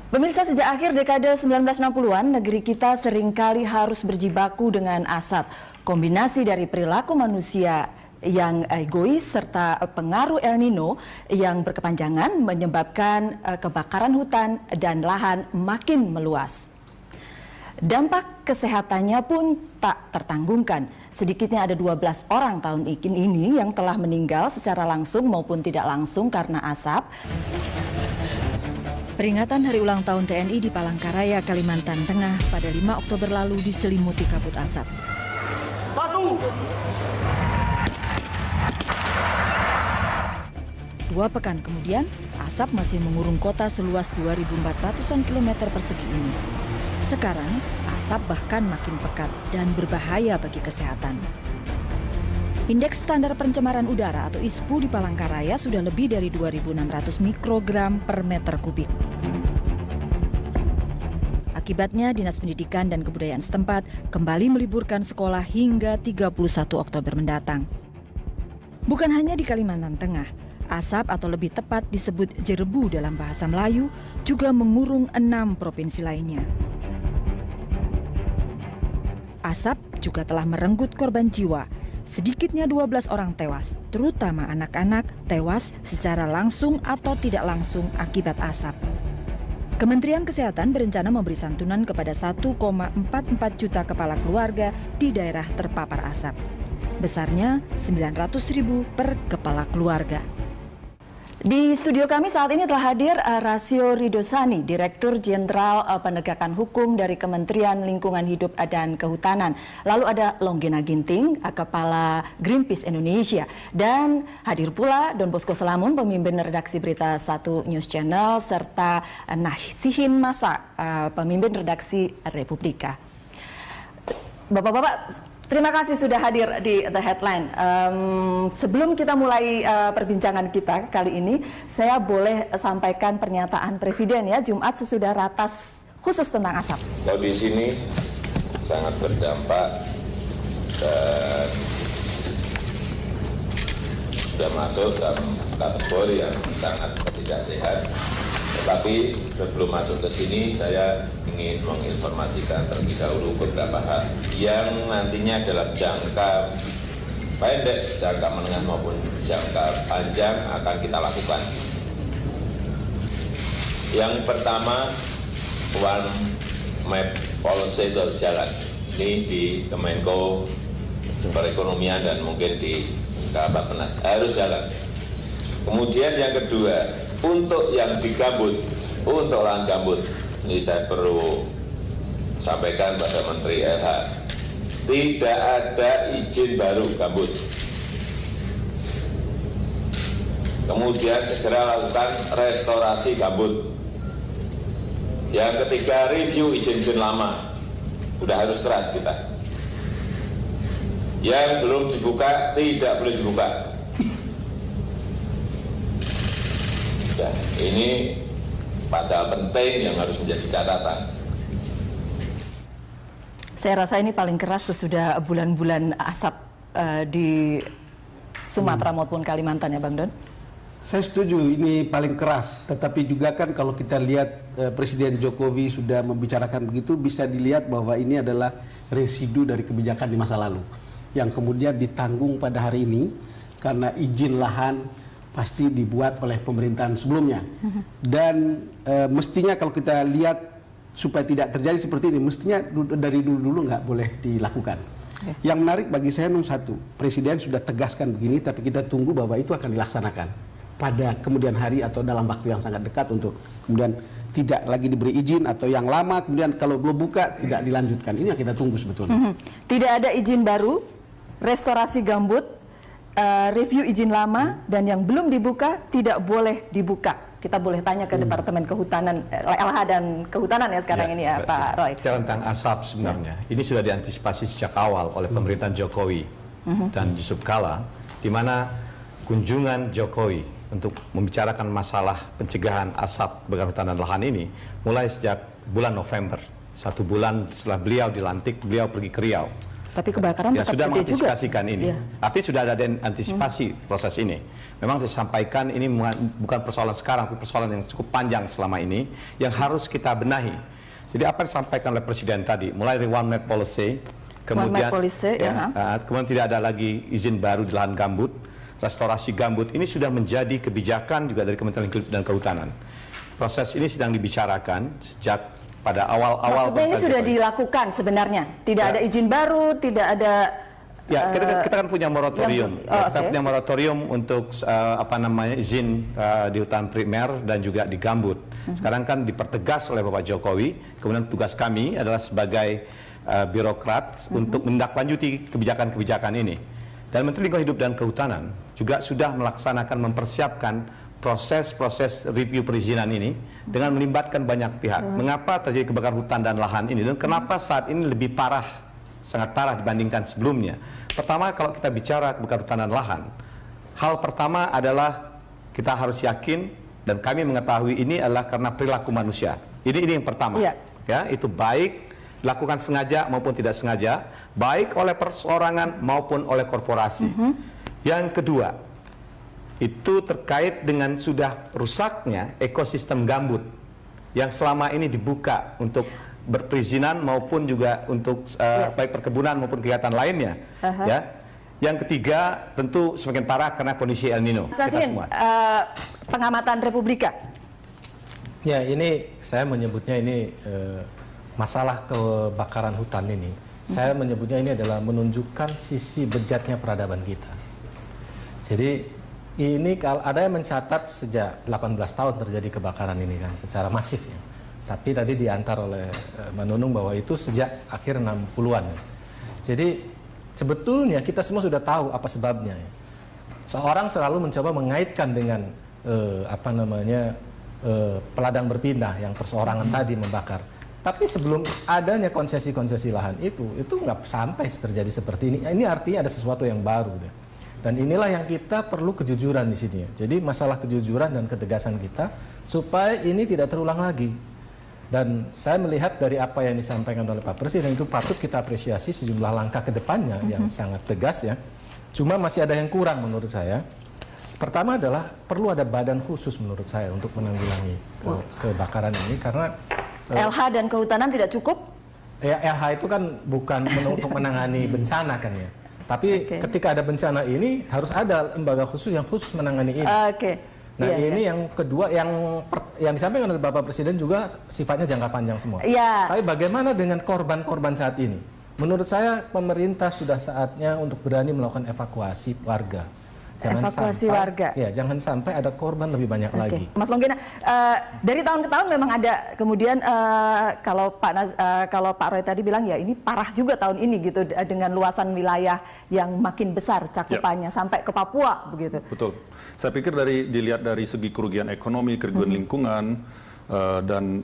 Pemirsa, sejak akhir dekade 1960-an, negeri kita seringkali harus berjibaku dengan asap. Kombinasi dari perilaku manusia yang egois serta pengaruh El Nino yang berkepanjangan menyebabkan kebakaran hutan dan lahan makin meluas. Dampak kesehatannya pun tak tertanggungkan. Sedikitnya ada 12 orang tahun ini yang telah meninggal secara langsung maupun tidak langsung karena asap. Peringatan Hari Ulang Tahun TNI di Palangkaraya, Kalimantan Tengah pada 5 Oktober lalu diselimuti kabut asap. 2 pekan kemudian, asap masih mengurung kota seluas 2.400-an kilometer persegi ini. Sekarang, asap bahkan makin pekat dan berbahaya bagi kesehatan. Indeks Standar Pencemaran Udara atau ISPU di Palangkaraya sudah lebih dari 2.600 mikrogram per meter kubik. Akibatnya, Dinas Pendidikan dan Kebudayaan setempat kembali meliburkan sekolah hingga 31 Oktober mendatang. Bukan hanya di Kalimantan Tengah, asap atau lebih tepat disebut jerebu dalam bahasa Melayu juga mengurung 6 provinsi lainnya. Asap juga telah merenggut korban jiwa. Sedikitnya 12 orang tewas, terutama anak-anak tewas secara langsung atau tidak langsung akibat asap. Kementerian Kesehatan berencana memberi santunan kepada 1,44 juta kepala keluarga di daerah terpapar asap. Besarnya 900.000 per kepala keluarga. Di studio kami saat ini telah hadir Rasio Ridosani, Direktur Jenderal Penegakan Hukum dari Kementerian Lingkungan Hidup dan Kehutanan. Lalu ada Longgena Ginting, Kepala Greenpeace Indonesia. Dan hadir pula Don Bosco Selamun, Pemimpin Redaksi Berita 1 News Channel, serta Nasihin Masa, Pemimpin Redaksi Republika. Bapak-bapak, terima kasih sudah hadir di The Headline. Sebelum kita mulai perbincangan kita kali ini, saya boleh sampaikan pernyataan Presiden ya, Jumat sesudah ratas khusus tentang asap. Kalau di sini sangat berdampak dan sudah masuk dalam kategori yang sangat tidak sehat. Tetapi sebelum masuk ke sini, saya ingin menginformasikan terlebih dahulu beberapa hal yang nantinya dalam jangka pendek, jangka menengah maupun jangka panjang akan kita lakukan. Yang pertama, One Map Policy itu jalan. Ini di Kemenko Perekonomian dan mungkin di Kabappenas harus jalan. Kemudian yang kedua, untuk yang di gambut, untuk lahan gambut, ini saya perlu sampaikan pada Menteri LH, tidak ada izin baru gambut. Kemudian segera lakukan restorasi gambut. Yang ketiga, review izin-izin lama, udah harus keras kita. Yang belum dibuka, tidak boleh dibuka. Ini padahal penting yang harus menjadi catatan. Saya rasa ini paling keras sesudah bulan-bulan asap di Sumatera maupun Kalimantan ya Bang Don? Saya setuju ini paling keras, tetapi juga kan kalau kita lihat Presiden Jokowi sudah membicarakan begitu, bisa dilihat bahwa ini adalah residu dari kebijakan di masa lalu yang kemudian ditanggung pada hari ini karena izin lahan pasti dibuat oleh pemerintahan sebelumnya. Dan mestinya kalau kita lihat supaya tidak terjadi seperti ini, mestinya dari dulu-dulu nggak boleh dilakukan. Yang menarik bagi saya nomor satu, Presiden sudah tegaskan begini, tapi kita tunggu bahwa itu akan dilaksanakan pada kemudian hari atau dalam waktu yang sangat dekat untuk kemudian tidak lagi diberi izin atau yang lama, kemudian kalau belum buka tidak dilanjutkan. Ini yang kita tunggu sebetulnya. Tidak ada izin baru, restorasi gambut, review izin lama, dan yang belum dibuka tidak boleh dibuka. Kita boleh tanya ke Departemen Kehutanan, LH dan Kehutanan ya sekarang ini ya Pak Roy. Tentang asap sebenarnya, ini sudah diantisipasi sejak awal oleh pemerintahan Jokowi dan Yusuf Kala, di mana kunjungan Jokowi untuk membicarakan masalah pencegahan asap kebakaran hutan dan lahan ini mulai sejak bulan November. 1 bulan setelah beliau dilantik, beliau pergi ke Riau. Tapi kebakaran ya, tetap sudah gede juga. mengantisipasikan ini. Tapi sudah ada antisipasi proses ini. Memang saya sampaikan ini bukan persoalan sekarang, tapi persoalan yang cukup panjang selama ini yang harus kita benahi. Jadi apa yang disampaikan oleh Presiden tadi, mulai dari one map policy, kemudian kemudian tidak ada lagi izin baru di lahan gambut, restorasi gambut, ini sudah menjadi kebijakan juga dari Kementerian Lingkungan dan Kehutanan. Proses ini sedang dibicarakan sejak pada awal-awal. Maksudnya ini sudah dilakukan sebenarnya, tidak ada izin baru, tidak ada. Ya, kita kan punya moratorium. Kita punya moratorium untuk izin di hutan primer dan juga di gambut. Sekarang kan dipertegas oleh Bapak Jokowi. Kemudian tugas kami adalah sebagai birokrat untuk menindaklanjuti kebijakan-kebijakan ini. Dan Menteri Lingkungan Hidup dan Kehutanan juga sudah melaksanakan, mempersiapkan proses-proses review perizinan ini dengan melibatkan banyak pihak. Mengapa terjadi kebakaran hutan dan lahan ini dan kenapa saat ini lebih parah, sangat parah dibandingkan sebelumnya. Pertama, kalau kita bicara kebakaran hutan dan lahan, hal pertama adalah kita harus yakin dan kami mengetahui ini adalah karena perilaku manusia. Ini yang pertama. Ya, itu baik dilakukan sengaja maupun tidak sengaja, baik oleh perseorangan maupun oleh korporasi. Yang kedua, itu terkait dengan sudah rusaknya ekosistem gambut yang selama ini dibuka untuk berperizinan maupun juga untuk baik perkebunan maupun kegiatan lainnya. Ya. Yang ketiga tentu semakin parah karena kondisi El Nino. Pengamatan Republika. Ya, ini saya menyebutnya ini masalah kebakaran hutan ini. Saya menyebutnya ini adalah menunjukkan sisi bejatnya peradaban kita. Jadi ini kalau ada yang mencatat sejak 18 tahun terjadi kebakaran ini kan secara masif ya. Tapi tadi diantar oleh Manunung bahwa itu sejak akhir 60-an. Ya. Jadi sebetulnya kita semua sudah tahu apa sebabnya. Ya. Seorang selalu mencoba mengaitkan dengan peladang berpindah yang perseorangan tadi membakar. Tapi sebelum adanya konsesi-konsesi lahan itu nggak sampai terjadi seperti ini. Ini artinya ada sesuatu yang baru deh. Dan inilah yang kita perlu kejujuran di sini. Jadi masalah kejujuran dan ketegasan kita supaya ini tidak terulang lagi. Dan saya melihat dari apa yang disampaikan oleh Pak Presiden itu patut kita apresiasi sejumlah langkah ke depannya yang sangat tegas ya. Cuma masih ada yang kurang menurut saya. Pertama adalah perlu ada badan khusus menurut saya untuk menanggulangi kebakaran ini karena LH dan Kehutanan tidak cukup? Ya, LH itu kan bukan untuk menangani bencana kan ya. Tapi ketika ada bencana ini harus ada lembaga khusus yang khusus menangani ini. Nah ini yang kedua yang disampaikan oleh Bapak Presiden juga sifatnya jangka panjang semua. Tapi bagaimana dengan korban-korban saat ini? Menurut saya pemerintah sudah saatnya untuk berani melakukan evakuasi warga. Jangan sampai ada korban lebih banyak lagi. Mas Longgena, dari tahun ke tahun memang ada kemudian kalau Pak Roy tadi bilang ya ini parah juga tahun ini gitu dengan luasan wilayah yang makin besar cakupannya sampai ke Papua begitu. Betul. Saya pikir dilihat dari segi kerugian ekonomi, kerugian lingkungan dan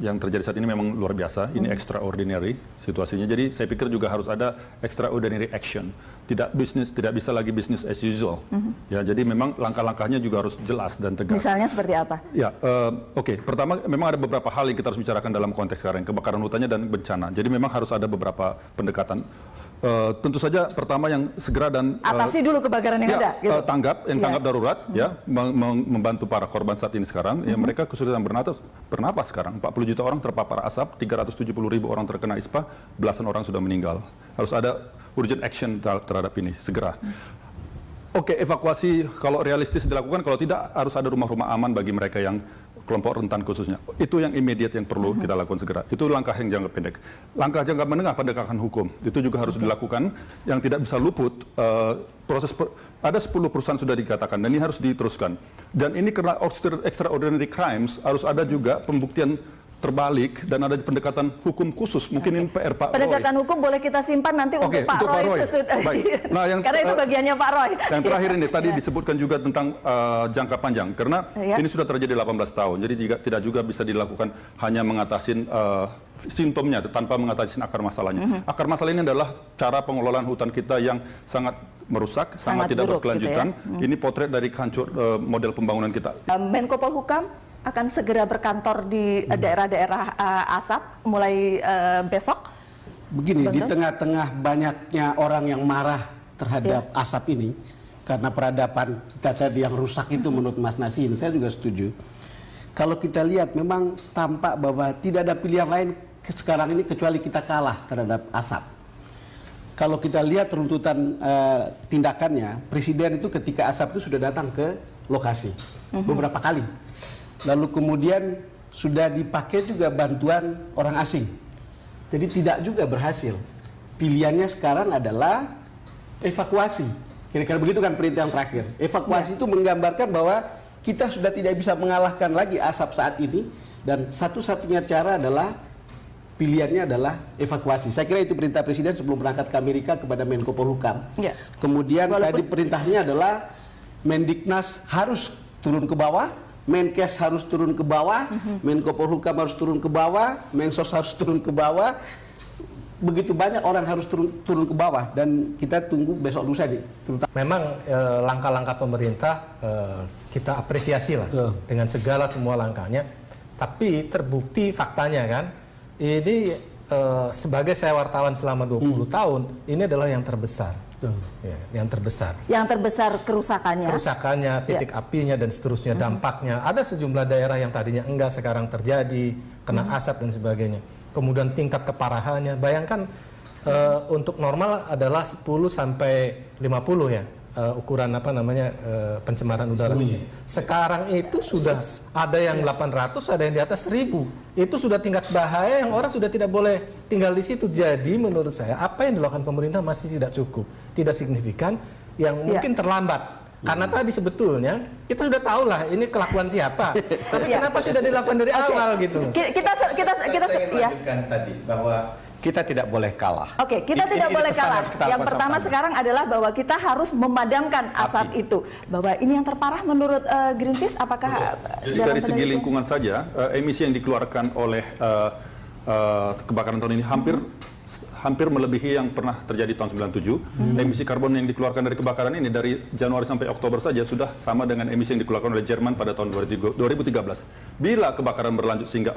yang terjadi saat ini memang luar biasa. Ini extraordinary situasinya. Jadi saya pikir juga harus ada extraordinary action. Tidak bisa lagi business as usual. Ya, jadi memang langkah-langkahnya juga harus jelas dan tegas. Misalnya seperti apa? Ya, pertama memang ada beberapa hal yang kita harus bicarakan dalam konteks sekarang, kebakaran hutannya dan bencana. Jadi memang harus ada beberapa pendekatan. Tentu saja pertama yang segera dan atasi dulu kebakaran yang ada. Gitu. Tanggap darurat, ya, membantu para korban saat ini sekarang. Ya, mereka kesulitan bernapas sekarang. 40 juta orang terpapar asap, 370.000 orang terkena ispa, belasan orang sudah meninggal. Harus ada urgent action terhadap ini segera. Evakuasi kalau realistis dilakukan, kalau tidak harus ada rumah-rumah aman bagi mereka yang kelompok rentan khususnya. Itu yang immediate yang perlu kita lakukan segera. Itu langkah yang jangka pendek. Langkah jangka menengah penegakan hukum itu juga harus dilakukan. Yang tidak bisa luput ada 10 perusahaan sudah dikatakan dan ini harus diteruskan. Dan ini karena extraordinary crimes harus ada juga pembuktian terbalik dan ada pendekatan hukum khusus. Mungkin ini PR Pak Roy. Pendekatan hukum boleh kita simpan nanti untuk Pak Roy. Baik. Nah, karena itu bagiannya Pak Roy. Yang terakhir ini tadi disebutkan juga tentang jangka panjang karena ini sudah terjadi 18 tahun. Jadi tidak juga bisa dilakukan hanya mengatasi simptomnya tanpa mengatasi akar masalahnya. Akar masalah ini adalah cara pengelolaan hutan kita yang sangat merusak, sangat tidak berkelanjutan. Gitu ya. Ini potret dari hancur model pembangunan kita. Menko Polhukam akan segera berkantor di daerah-daerah asap mulai besok. Begini, di tengah-tengah banyaknya orang yang marah terhadap asap ini, karena peradaban kita tadi yang rusak itu menurut Mas Nasin, saya juga setuju. Kalau kita lihat memang tampak bahwa tidak ada pilihan lain sekarang ini kecuali kita kalah terhadap asap. Kalau kita lihat runtutan tindakannya, Presiden itu ketika asap itu sudah datang ke lokasi beberapa kali. Lalu kemudian sudah dipakai juga bantuan orang asing. Jadi tidak juga berhasil. Pilihannya sekarang adalah evakuasi. Kira-kira begitu kan perintah yang terakhir. Evakuasi itu menggambarkan bahwa kita sudah tidak bisa mengalahkan lagi asap saat ini. Dan satu-satunya cara adalah pilihannya adalah evakuasi. Saya kira itu perintah Presiden sebelum berangkat ke Amerika kepada Menko Polhukam. Kemudian tadi perintahnya adalah Mendiknas harus turun ke bawah, Menkes harus turun ke bawah, Menko Polhukam harus turun ke bawah, Mensos harus turun ke bawah. Begitu banyak orang harus turun ke bawah dan kita tunggu besok lusa nih. Memang langkah-langkah pemerintah kita apresiasi lah dengan segala semua langkahnya. Tapi terbukti faktanya kan, ini sebagai saya wartawan selama 20 tahun, ini adalah yang terbesar. Ya, yang terbesar. Yang terbesar kerusakannya. Kerusakannya, titik apinya dan seterusnya, dampaknya. Ada sejumlah daerah yang tadinya enggak sekarang terjadi, kena asap dan sebagainya. Kemudian tingkat keparahannya, bayangkan untuk normal adalah 10 sampai 50 ya ukuran apa namanya pencemaran udara. Sekarang itu sudah ada yang 800, ada yang di atas 1000. Itu sudah tingkat bahaya yang orang sudah tidak boleh tinggal di situ. Jadi menurut saya apa yang dilakukan pemerintah masih tidak cukup, tidak signifikan, yang mungkin terlambat. Karena tadi sebetulnya kita sudah tahu lah ini kelakuan siapa. Tapi kenapa tidak dilakukan dari awal gitu? Kita lanjutkan tadi bahwa kita tidak boleh kalah. Oke, kita tidak boleh kalah. Yang pertama sekarang adalah bahwa kita harus memadamkan asap itu. Bahwa ini yang terparah menurut Greenpeace, apakah jadi dari segi lingkungan saja, emisi yang dikeluarkan oleh kebakaran tahun ini hampir melebihi yang pernah terjadi tahun 97. Emisi karbon yang dikeluarkan dari kebakaran ini dari Januari sampai Oktober saja sudah sama dengan emisi yang dikeluarkan oleh Jerman pada tahun 2013. Bila kebakaran berlanjut sehingga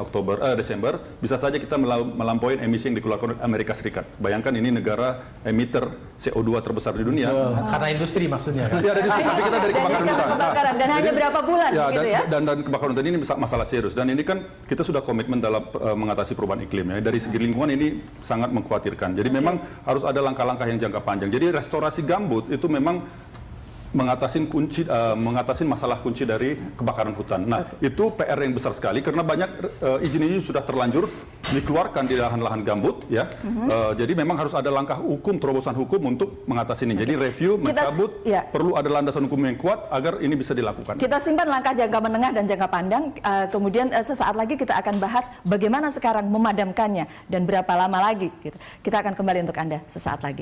Desember, bisa saja kita melampaui emisi yang dikeluarkan oleh Amerika Serikat. Bayangkan ini negara emiter CO2 terbesar di dunia. Karena industri maksudnya kan? Ya, dari industri, tapi kita dari kebakaran hutan. Dan hanya berapa bulan gitu ya? Dan kebakaran hutan ini masalah serius. Dan ini kan kita sudah komitmen dalam mengatasi perubahan iklim ya. Dari segi lingkungan ini sangat mengkhawatirkan. Jadi memang harus ada langkah-langkah yang jangka panjang. Jadi restorasi gambut itu memang mengatasi masalah kunci dari kebakaran hutan. Nah, itu PR yang besar sekali karena banyak izin-izin sudah terlanjur dikeluarkan di lahan-lahan gambut ya. Jadi memang harus ada langkah hukum, terobosan hukum untuk mengatasi ini. Jadi review, mencabut, perlu ada landasan hukum yang kuat agar ini bisa dilakukan. Kita simpan langkah jangka menengah dan jangka panjang. Kemudian sesaat lagi kita akan bahas bagaimana sekarang memadamkannya dan berapa lama lagi. Gitu. Kita akan kembali untuk Anda sesaat lagi.